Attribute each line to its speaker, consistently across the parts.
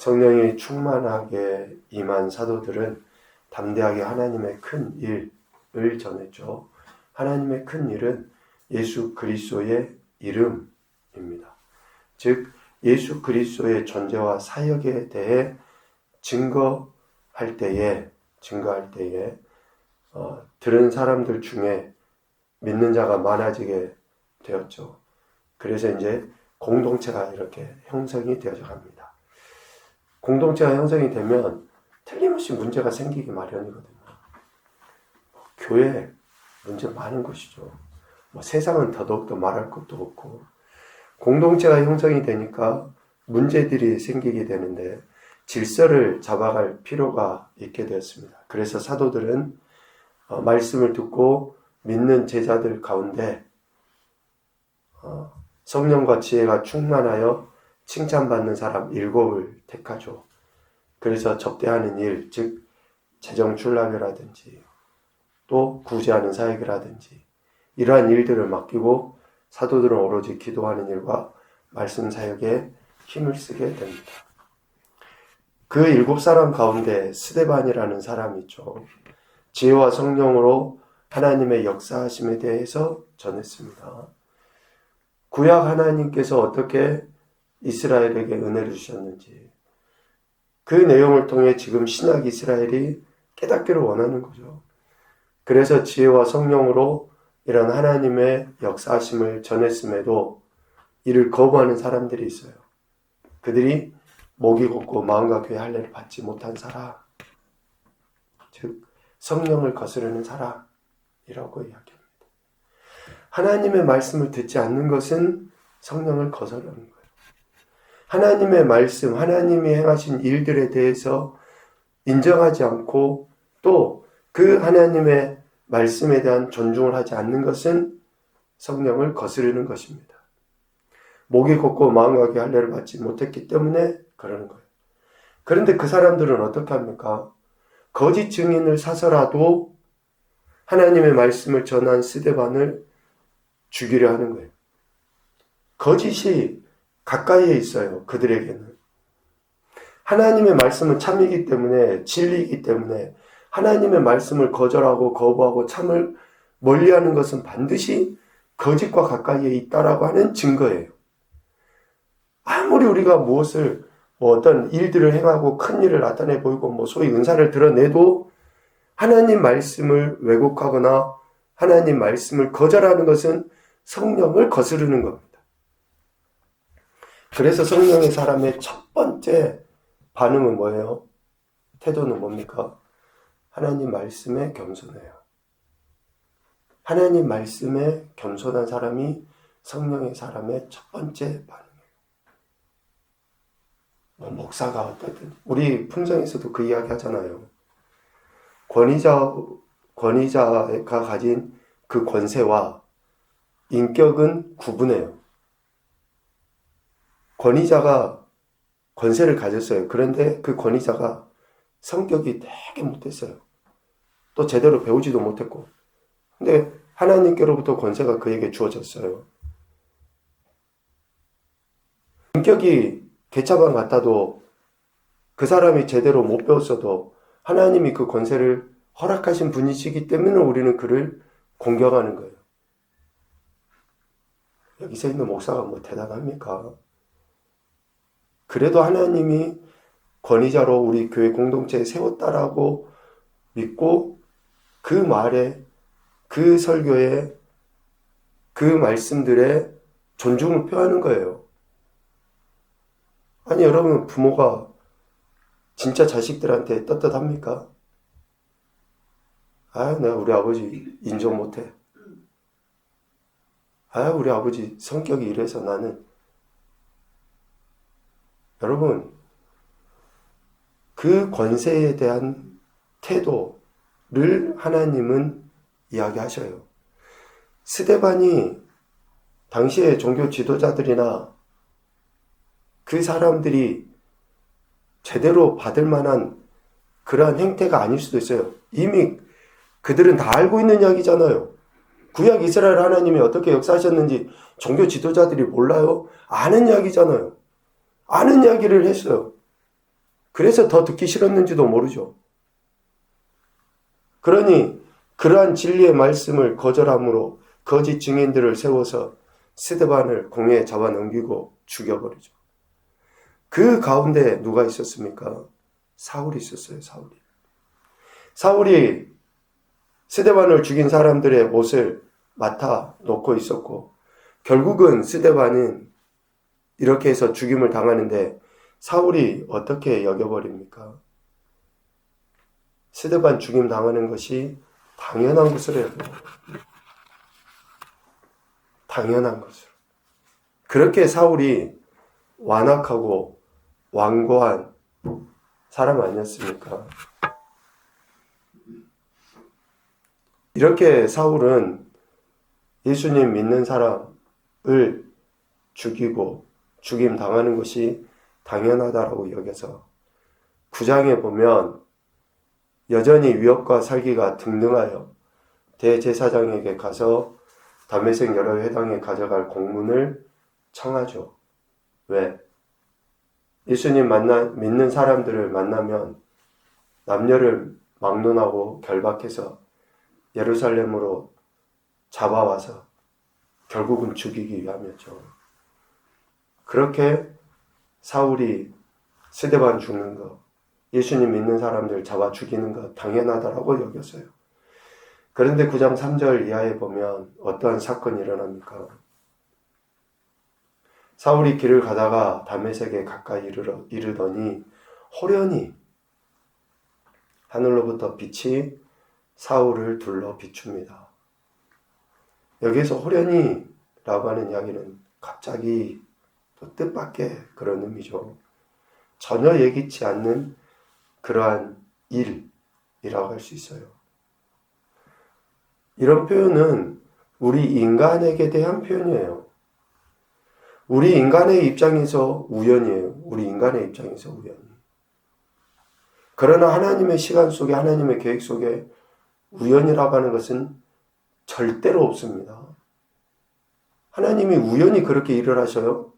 Speaker 1: 성령이 충만하게 임한 사도들은 담대하게 하나님의 큰 일을 전했죠. 하나님의 큰 일은 예수 그리스도의 이름입니다. 즉 예수 그리스도의 존재와 사역에 대해 증거할 때에 들은 사람들 중에 믿는 자가 많아지게 되었죠. 그래서 이제 공동체가 이렇게 형성이 되어져 갑니다. 공동체가 형성이 되면 틀림없이 문제가 생기기 마련이거든요. 교회 문제 많은 것이죠. 세상은 더더욱더 말할 것도 없고, 공동체가 형성이 되니까 문제들이 생기게 되는데 질서를 잡아갈 필요가 있게 되었습니다. 그래서 사도들은 말씀을 듣고 믿는 제자들 가운데 성령과 지혜가 충만하여 칭찬받는 사람 7을 택하죠. 그래서 접대하는 일, 즉 재정 출납이라든지 또 구제하는 사역이라든지 이러한 일들을 맡기고 사도들은 오로지 기도하는 일과 말씀 사역에 힘을 쓰게 됩니다. 그 7사람 가운데 스데반이라는 사람이 있죠. 지혜와 성령으로 하나님의 역사하심에 대해서 전했습니다. 구약 하나님께서 어떻게 이스라엘에게 은혜를 주셨는지 그 내용을 통해 지금 신약 이스라엘이 깨닫기를 원하는 거죠. 그래서 지혜와 성령으로 이런 하나님의 역사하심을 전했음에도 이를 거부하는 사람들이 있어요. 그들이 목이 곧고 마음과 귀의 할례를 받지 못한 사람, 즉 성령을 거스르는 사람이라고 이야기합니다. 하나님의 말씀을 듣지 않는 것은 성령을 거스르는 거예요. 하나님의 말씀, 하나님이 행하신 일들에 대해서 인정하지 않고 또 그 하나님의 말씀에 대한 존중을 하지 않는 것은 성령을 거스르는 것입니다. 목이 곧고 마음과 귀의 할례를 받지 못했기 때문에 그러는 거예요. 그런데 그 사람들은 어떻게 합니까? 거짓 증인을 사서라도 하나님의 말씀을 전한 스데반을 죽이려 하는 거예요. 거짓이 가까이에 있어요. 그들에게는. 하나님의 말씀은 참이기 때문에, 진리이기 때문에 하나님의 말씀을 거절하고 거부하고 참을 멀리하는 것은 반드시 거짓과 가까이에 있다라고 하는 증거예요. 아무리 우리가 무엇을 어떤 일들을 행하고 큰 일을 나타내 보이고 소위 은사를 드러내도 하나님 말씀을 왜곡하거나 하나님 말씀을 거절하는 것은 성령을 거스르는 겁니다. 그래서 성령의 사람의 첫 번째 반응은 뭐예요? 태도는 뭡니까? 하나님 말씀에 겸손해요. 하나님 말씀에 겸손한 사람이 성령의 사람의 첫 번째 반응이에요. 목사가 어떻든 우리 풍성에서도 그 이야기 하잖아요. 권위자가 가진 그 권세와 인격은 구분해요. 권위자가 권세를 가졌어요. 그런데 그 권위자가 성격이 되게 못했어요. 또 제대로 배우지도 못했고. 근데 하나님께로부터 권세가 그에게 주어졌어요. 인격이 개차반 같아도 그 사람이 제대로 못 배웠어도 하나님이 그 권세를 허락하신 분이시기 때문에 우리는 그를 공경하는 거예요. 여기서 있는 목사가 뭐 대단합니까? 그래도 하나님이 권위자로 우리 교회 공동체에 세웠다라고 믿고 그 말에, 그 설교에, 그 말씀들에 존중을 표하는 거예요. 아니 여러분, 부모가 진짜 자식들한테 떳떳합니까? 내가 우리 아버지 인정 못해. 우리 아버지 성격이 이래서 나는. 여러분, 그 권세에 대한 태도를 하나님은 이야기하셔요. 스데반이 당시의 종교 지도자들이나 그 사람들이 제대로 받을 만한 그러한 행태가 아닐 수도 있어요. 이미 그들은 다 알고 있는 이야기잖아요. 구약 이스라엘 하나님이 어떻게 역사하셨는지 종교 지도자들이 몰라요? 아는 이야기잖아요. 아는 이야기를 했어요. 그래서 더 듣기 싫었는지도 모르죠. 그러니 그러한 진리의 말씀을 거절함으로 거짓 증인들을 세워서 스데반을 공회에 잡아넘기고 죽여버리죠. 그 가운데 누가 있었습니까? 사울이 있었어요. 사울이 스데반을 죽인 사람들의 옷을 맡아 놓고 있었고, 결국은 스데반은 이렇게 해서 죽임을 당하는데 사울이 어떻게 여겨버립니까? 스데반 죽임 당하는 것이 당연한 것으로 여겨요. 당연한 것으로. 그렇게 사울이 완악하고 완고한 사람 아니었습니까? 이렇게 사울은 예수님 믿는 사람을 죽이고 죽임 당하는 것이 당연하다라고 여겨서 9장에 보면 여전히 위협과 살기가 등등하여 대제사장에게 가서 다메섹 여러 회당에 가져갈 공문을 청하죠. 왜? 예수님 믿는 사람들을 만나면 남녀를 막론하고 결박해서 예루살렘으로 잡아와서 결국은 죽이기 위함이었죠. 그렇게 사울이 스데반 죽는 거, 예수님 믿는 사람들 잡아 죽이는 거 당연하다라고 여겼어요. 그런데 9장 3절 이하에 보면 어떠한 사건이 일어납니까? 사울이 길을 가다가 다메섹에 가까이 이르더니 호련히 하늘로부터 빛이 사울을 둘러 비춥니다. 여기서 호련히라고 하는 이야기는 갑자기 또 뜻밖의 그런 의미죠. 전혀 예기치 않는 그러한 일이라고 할 수 있어요. 이런 표현은 우리 인간에게 대한 표현이에요. 우리 인간의 입장에서 우연이에요. 우리 인간의 입장에서 우연이. 그러나 하나님의 시간 속에, 하나님의 계획 속에 우연이라고 하는 것은 절대로 없습니다. 하나님이 우연히 그렇게 일을 하셔요.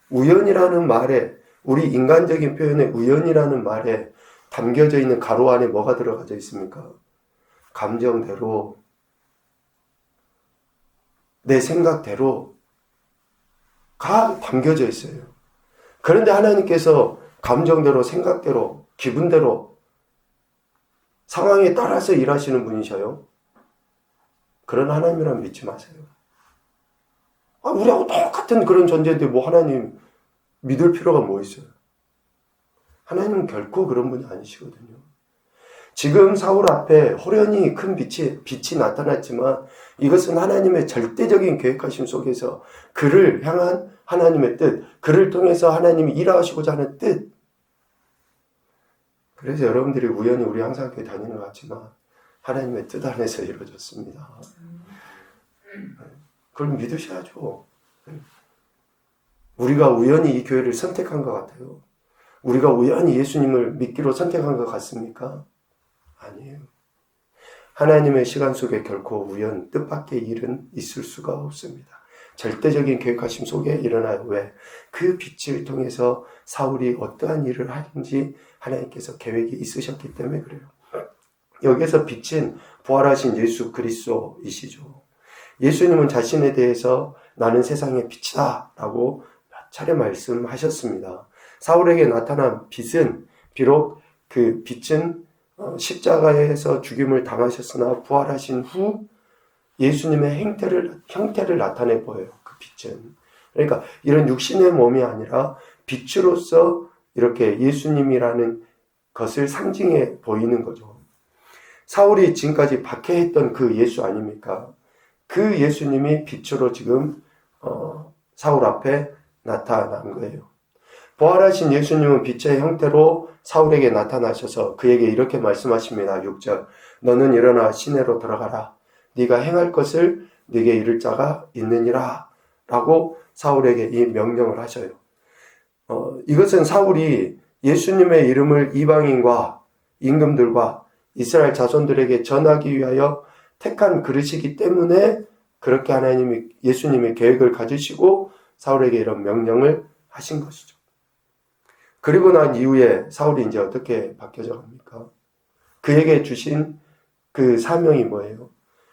Speaker 1: 우연이라는 말에, 우리 인간적인 표현에 우연이라는 말에 담겨져 있는 가로 안에 뭐가 들어가져 있습니까? 감정대로, 내 생각대로 가 담겨져 있어요. 그런데 하나님께서 감정대로, 생각대로, 기분대로 상황에 따라서 일하시는 분이셔요. 그런 하나님이란 믿지 마세요. 우리하고 똑같은 그런 존재인데 뭐 하나님 믿을 필요가 뭐 있어요? 하나님은 결코 그런 분이 아니시거든요. 지금 사울 앞에 호련히 큰 빛이 나타났지만 이것은 하나님의 절대적인 계획하심 속에서 그를 향한 하나님의 뜻, 그를 통해서 하나님이 일하시고자 하는 뜻. 그래서 여러분들이 우연히 우리 항상교회 다니는 것 같지만 하나님의 뜻 안에서 이루어졌습니다. 그걸 믿으셔야죠. 우리가 우연히 이 교회를 선택한 것 같아요. 우리가 우연히 예수님을 믿기로 선택한 것 같습니까? 아니에요. 하나님의 시간 속에 결코 우연, 뜻밖의 일은 있을 수가 없습니다. 절대적인 계획하심 속에 일어나요. 왜? 그 빛을 통해서 사울이 어떠한 일을 하는지 하나님께서 계획이 있으셨기 때문에 그래요. 여기서 빛은 부활하신 예수 그리스도이시죠. 예수님은 자신에 대해서 나는 세상의 빛이다 라고 몇 차례 말씀하셨습니다. 사울에게 나타난 빛은 비록 그 빛은 십자가에서 죽임을 당하셨으나 부활하신 후 예수님의 형태를 나타내 보여요. 그 빛은. 그러니까 이런 육신의 몸이 아니라 빛으로서 이렇게 예수님이라는 것을 상징해 보이는 거죠. 사울이 지금까지 박해했던 그 예수 아닙니까? 그 예수님이 빛으로 지금 사울 앞에 나타난 거예요. 부활하신 예수님은 빛의 형태로 사울에게 나타나셔서 그에게 이렇게 말씀하십니다. 6절 너는 일어나 시내로 들어가라. 네가 행할 것을 네게 이를 자가 있느니라 라고 사울에게 이 명령을 하셔요. 이것은 사울이 예수님의 이름을 이방인과 임금들과 이스라엘 자손들에게 전하기 위하여 택한 그릇이기 때문에 그렇게 하나님이 예수님의 계획을 가지시고 사울에게 이런 명령을 하신 것이죠. 그리고 난 이후에 사울이 이제 어떻게 바뀌어져 갑니까? 그에게 주신 그 사명이 뭐예요?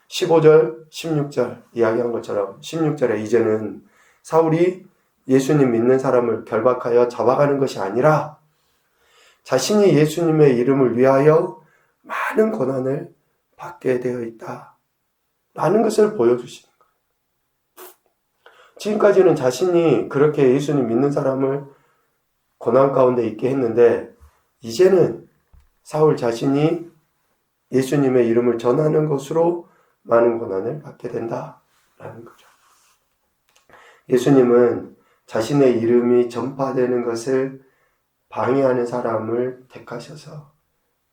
Speaker 1: 15절, 16절 이야기한 것처럼 16절에 이제는 사울이 예수님 믿는 사람을 결박하여 잡아가는 것이 아니라 자신이 예수님의 이름을 위하여 많은 고난을 받게 되어 있다 라는 것을 보여주시는 거예요. 지금까지는 자신이 그렇게 예수님 믿는 사람을 고난 가운데 있게 했는데 이제는 사울 자신이 예수님의 이름을 전하는 것으로 많은 고난을 받게 된다라는 거죠. 예수님은 자신의 이름이 전파되는 것을 방해하는 사람을 택하셔서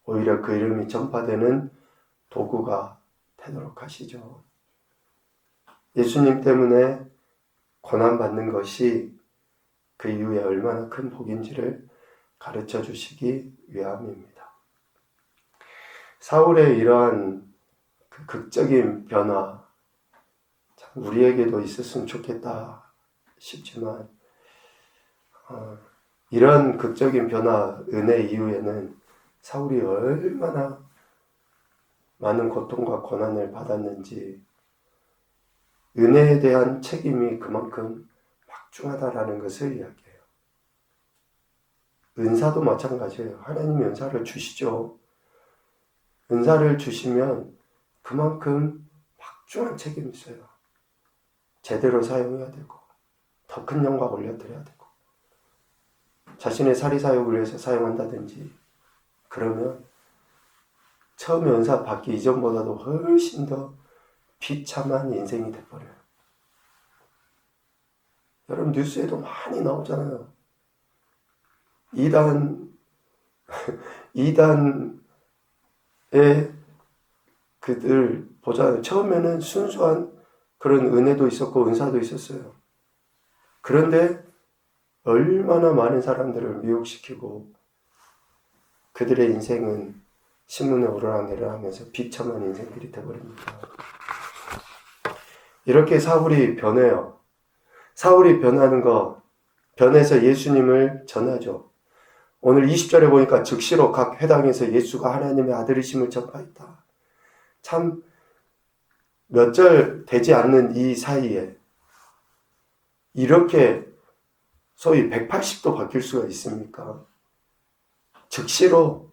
Speaker 1: 오히려 그 이름이 전파되는 도구가 되도록 하시죠. 예수님 때문에 고난받는 것이 그 이후에 얼마나 큰 복인지를 가르쳐 주시기 위함입니다. 사울의 이러한 그 극적인 변화, 참 우리에게도 있었으면 좋겠다 싶지만 이런 극적인 변화, 은혜 이후에는 사울이 얼마나 많은 고통과 고난을 받았는지 은혜에 대한 책임이 그만큼 막중하다라는 것을 이야기해요. 은사도 마찬가지예요. 하나님이 은사를 주시죠. 은사를 주시면 그만큼 막중한 책임이 있어요. 제대로 사용해야 되고 더 큰 영광 올려드려야 되고 자신의 사리사욕을 위해서 사용한다든지 그러면 처음에 은사 받기 이전보다도 훨씬 더 비참한 인생이 돼버려요. 여러분 뉴스에도 많이 나오잖아요. 이단의 그들 보잖아요. 처음에는 순수한 그런 은혜도 있었고 은사도 있었어요. 그런데 얼마나 많은 사람들을 미혹시키고 그들의 인생은 신문에 오르락내리락 하면서 비참한 인생들이 되어버립니다. 이렇게 사울이 변해요. 사울이 변하는 거, 변해서 예수님을 전하죠. 오늘 20절에 보니까 즉시로 각 회당에서 예수가 하나님의 아들이심을 전파했다. 참 몇 절 되지 않는 이 사이에 이렇게 소위 180도 바뀔 수가 있습니까? 즉시로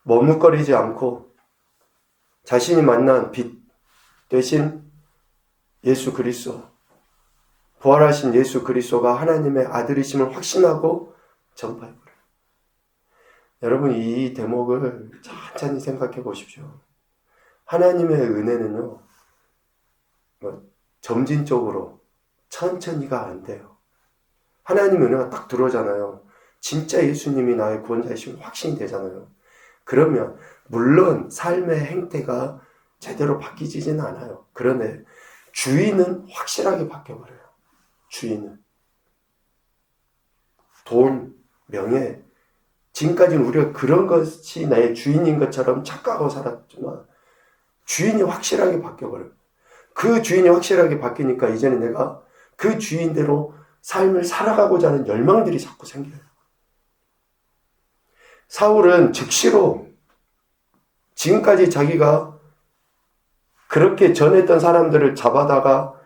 Speaker 1: 머뭇거리지 않고 자신이 만난 빛 되신 예수 그리스도, 부활하신 예수 그리스도가 하나님의 아들이심을 확신하고 전파해버려요. 여러분 이 대목을 천천히 생각해 보십시오. 하나님의 은혜는요, 점진적으로 천천히가 안 돼요. 하나님의 은혜가 딱 들어오잖아요. 진짜 예수님이 나의 구원자이심을 확신이 되잖아요. 그러면 물론 삶의 행태가 제대로 바뀌지는 않아요. 그런데 주인은 확실하게 바뀌어버려요. 주인은 돈, 명예, 지금까지는 우리가 그런 것이 나의 주인인 것처럼 착각하고 살았지만 주인이 확실하게 바뀌어버려요. 그 주인이 확실하게 바뀌니까 이제는 내가 그 주인대로 삶을 살아가고자 하는 열망들이 자꾸 생겨요. 사울은 즉시로 지금까지 자기가 그렇게 전했던 사람들을 잡아다가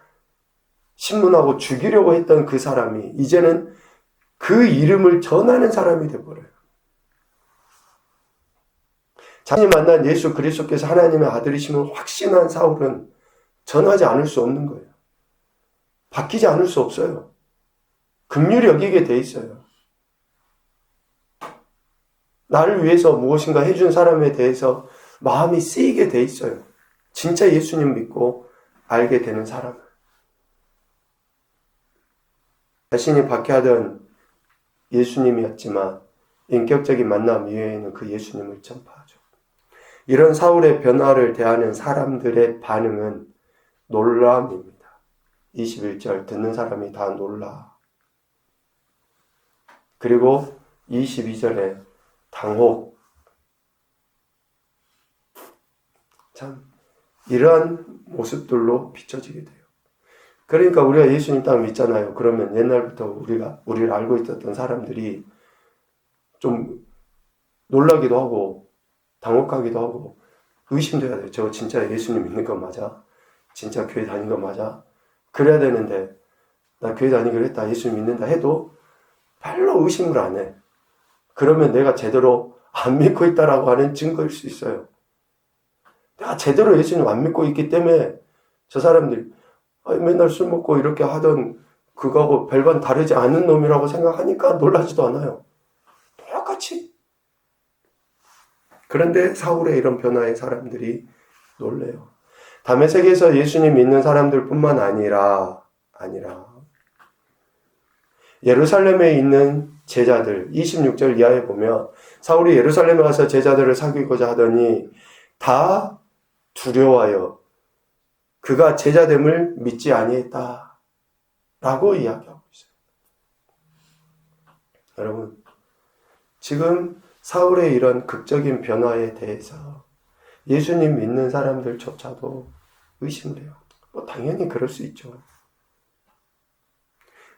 Speaker 1: 신문하고 죽이려고 했던 그 사람이 이제는 그 이름을 전하는 사람이 되어버려요. 자신이 만난 예수 그리스도께서 하나님의 아들이심을 확신한 사울은 전하지 않을 수 없는 거예요. 바뀌지 않을 수 없어요. 긍휼히 여기게 돼 있어요. 나를 위해서 무엇인가 해준 사람에 대해서 마음이 쓰이게 돼 있어요. 진짜 예수님 믿고 알게 되는 사람은. 자신이 박해하던 예수님이었지만 인격적인 만남 이외에는 그 예수님을 전파하죠. 이런 사울의 변화를 대하는 사람들의 반응은 놀람입니다. 21절 듣는 사람이 다 놀라. 그리고 22절에 당혹. 참 이러한 모습들로 비춰지게 돼요. 그러니까 우리가 예수님 딱 믿잖아요. 그러면 옛날부터 우리를 알고 있었던 사람들이 좀 놀라기도 하고 당혹하기도 하고 의심도 해야 돼요. 저 진짜 예수님 믿는 거 맞아? 진짜 교회 다니는 거 맞아? 그래야 되는데 나 교회 다니기로 했다, 예수님 믿는다 해도 별로 의심을 안 해. 그러면 내가 제대로 안 믿고 있다라고 하는 증거일 수 있어요. 내가 제대로 예수님 안 믿고 있기 때문에 저 사람들이 맨날 술 먹고 이렇게 하던 그거하고 별반 다르지 않은 놈이라고 생각하니까 놀라지도 않아요. 똑같이. 그런데 사울의 이런 변화에 사람들이 놀래요. 다메섹에서 예수님 믿는 사람들 뿐만 아니라 예루살렘에 있는 제자들 26절 이하에 보면 사울이 예루살렘에 가서 제자들을 사귀고자 하더니 다 두려워하여 그가 제자됨을 믿지 아니했다 라고 이야기하고 있어요. 여러분, 지금 사울의 이런 극적인 변화에 대해서 예수님 믿는 사람들조차도 의심을 해요. 당연히 그럴 수 있죠.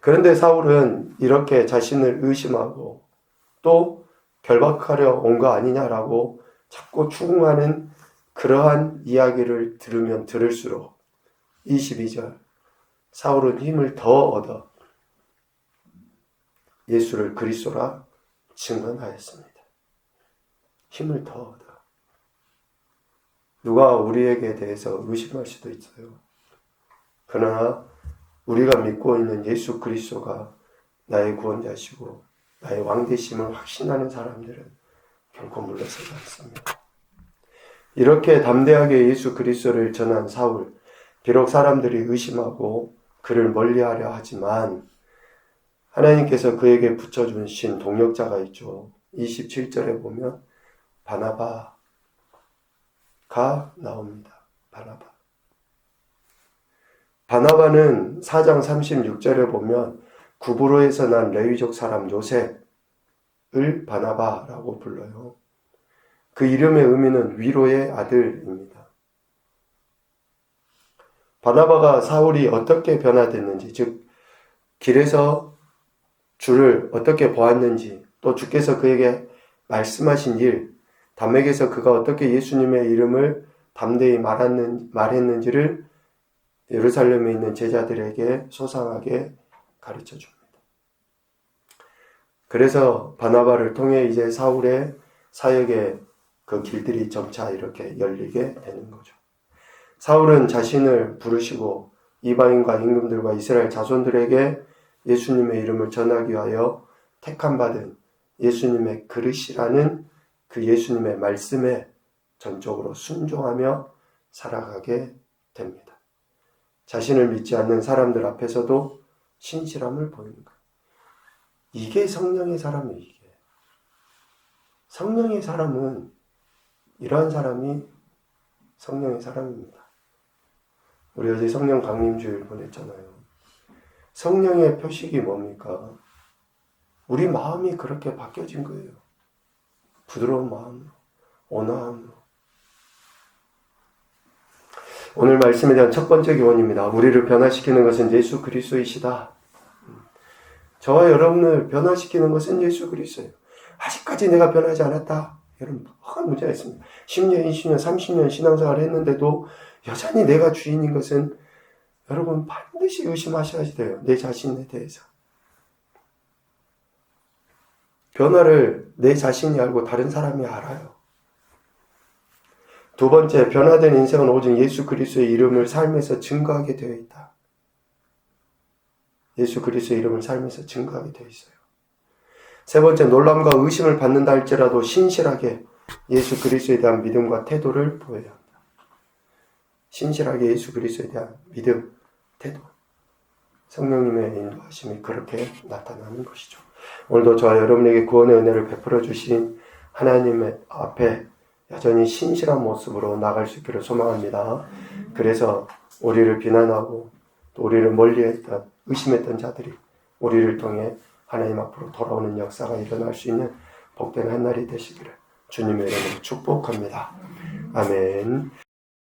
Speaker 1: 그런데 사울은 이렇게 자신을 의심하고 또 결박하려 온 거 아니냐라고 자꾸 추궁하는 그러한 이야기를 들으면 들을수록 22절 사울은 힘을 더 얻어 예수를 그리스도라 증언하였습니다. 힘을 더 얻어. 누가 우리에게 대해서 의심할 수도 있어요. 그러나 우리가 믿고 있는 예수 그리스도가 나의 구원자시고 나의 왕되심을 확신하는 사람들은 결코 물러서지 않습니다. 이렇게 담대하게 예수 그리스도를 전한 사울, 비록 사람들이 의심하고 그를 멀리하려 하지만 하나님께서 그에게 붙여주신 동력자가 있죠. 27절에 보면 바나바가 나옵니다. 바나바는 4장 36절에 보면 구브로에서 난 레위족 사람 요셉을 바나바라고 불러요. 그 이름의 의미는 위로의 아들입니다. 바나바가 사울이 어떻게 변화됐는지, 즉 길에서 주를 어떻게 보았는지, 또 주께서 그에게 말씀하신 일, 담에게서 그가 어떻게 예수님의 이름을 담대히 말했는지를 예루살렘에 있는 제자들에게 소상하게 가르쳐 줍니다. 그래서 바나바를 통해 이제 사울의 사역의 그 길들이 점차 이렇게 열리게 되는 거죠. 사울은 자신을 부르시고 이방인과 임금들과 이스라엘 자손들에게 예수님의 이름을 전하기 위하여 택함받은 예수님의 그릇이라는 그 예수님의 말씀에 전적으로 순종하며 살아가게 됩니다. 자신을 믿지 않는 사람들 앞에서도 신실함을 보이는 거예요. 이게 성령의 사람이에요. 이게. 성령의 사람은 이러한 사람이 성령의 사람입니다. 우리 어제 성령 강림주일 보냈잖아요. 성령의 표식이 뭡니까? 우리 마음이 그렇게 바뀌어진 거예요. 부드러운 마음으로, 온화함으로. 오늘 말씀에 대한 첫 번째 교훈입니다. 우리를 변화시키는 것은 예수 그리스도이시다. 저와 여러분을 변화시키는 것은 예수 그리스도예요. 아직까지 내가 변하지 않았다. 여러분, 큰 문제가 있습니다. 10년, 20년, 30년 신앙생활을 했는데도 여전히 내가 주인인 것은 여러분 반드시 의심하셔야 돼요. 내 자신에 대해서. 변화를 내 자신이 알고 다른 사람이 알아요. 두 번째, 변화된 인생은 오직 예수 그리스도의 이름을 삶에서 증거하게 되어 있다. 예수 그리스도의 이름을 삶에서 증거하게 되어 있어요. 세 번째, 놀람과 의심을 받는다 할지라도 신실하게 예수 그리스도에 대한 믿음과 태도를 보여야 합니다. 신실하게 예수 그리스도에 대한 믿음, 태도. 성령님의 인도하심이 그렇게 나타나는 것이죠. 오늘도 저와 여러분에게 구원의 은혜를 베풀어 주신 하나님의 앞에 여전히 신실한 모습으로 나갈 수 있기를 소망합니다. 그래서 우리를 비난하고 또 우리를 멀리했던 의심했던 자들이 우리를 통해 하나님 앞으로 돌아오는 역사가 일어날 수 있는 복된 한 날이 되시기를 주님의 이름으로 축복합니다. 아멘.